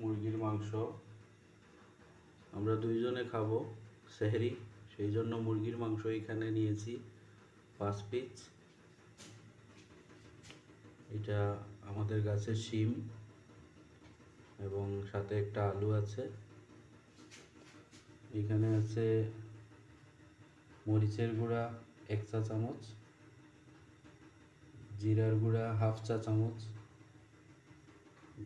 মুরগির মাংস। আমরা দুইজনে খাবো সেহরি, সেই জন্য মুরগির মাংস এখানে নিয়েছি 5 পিস। এটা আমাদের গাছের শিম এবং সাথে একটা আলু আছে। এখানে আছে মরিচের গুঁড়া 1 চা চামচ, জিরার গুঁড়া 1/2 চা চামচ,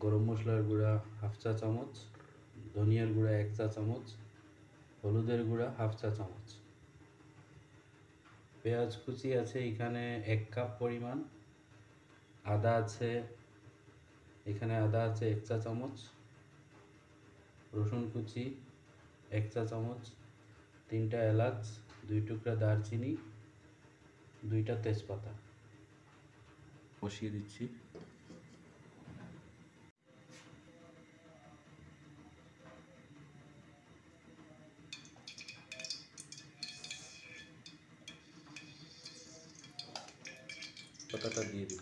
গরম মশলার গুঁড়া 1/2 চা চামচ, ধনিয়ার গুঁড়া 1 চা চামচ, হলুদের গুঁড়া 1/2 চা চামচ। পেঁয়াজ কুচি আছে এখানে 1 কাপ পরিমাণ। আদা আছে এখানে 1 চা চামচ, রসুন কুচি 1 চা চামচ, 3টা এলাচ, 2 টুকরা দারচিনি, 2টা তেজপাতা। কষিয়ে দিচ্ছি। পাতাটা দিয়ে দিই।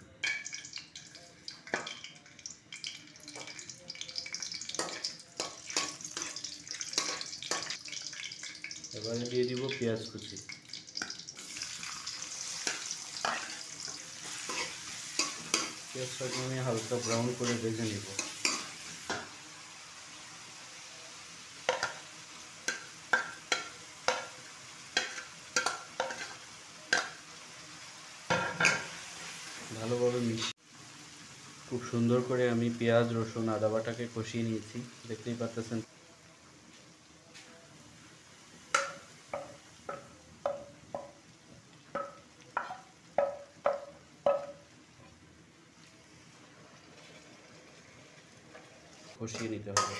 এবারে দিয়ে দিব পেঁয়াজ কুচি। পেঁয়াজটাকে আমি হালকা ব্রাউন করে ভেজে নেব। ভালোভাবে খুব সুন্দর করে আমি পেঁয়াজ, রসুন, আদা বাটাকে কষিয়ে নিয়েছি, দেখতেই পাচ্ছেন। কষিয়ে নিতে হবে।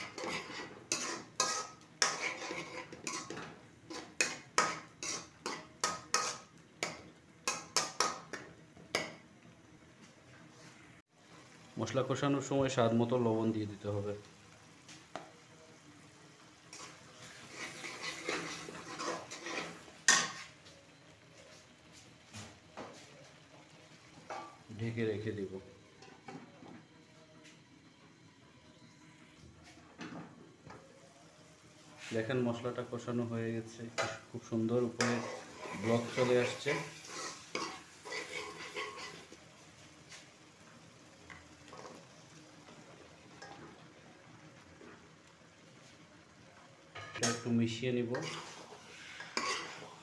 মশলা কষানোর সময় স্বাদ মতো লবণ দিয়ে দিতে হবে। ঢেকে রেখে দিব। দেখেন মশলাটা কষানো হয়ে গেছে, খুব সুন্দর উপরে ব্লক চলে আসছে। একটু মিশিয়ে নিব,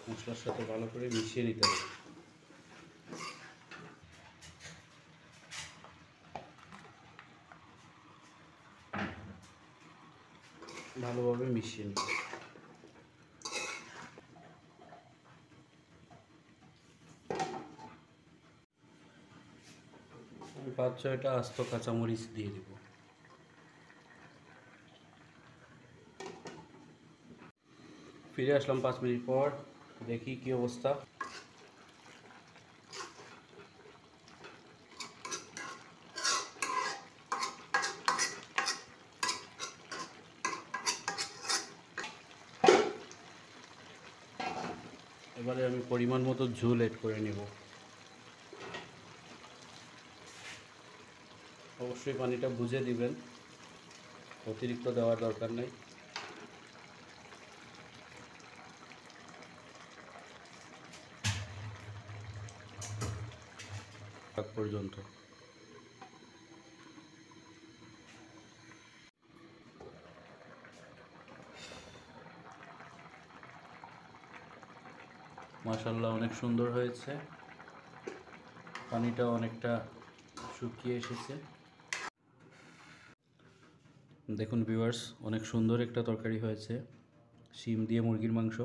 মশলার সাথে ভালো করে মিশিয়ে নিতে হবে। ভালোভাবে মিশিয়ে নিব। 5-6টা আস্ত কাঁচামরিচ দিয়ে দিব। ফিরে আসলাম 5 মিনিট পর, দেখি কি অবস্থা। এবারে আমি পরিমাণ মতো ঝোল এড করে নেব। অবশ্যই পানিটা বুঝে দিবেন, অতিরিক্ত দেওয়ার দরকার নেই। পর্যন্ত মাশাআল্লাহ অনেক সুন্দর হয়েছে, পানিটা অনেকটা শুকিয়ে এসেছে। দেখুন ভিউয়ার্স, অনেক সুন্দর একটা তরকারি হয়েছে, শিম দিয়ে মুরগির মাংস।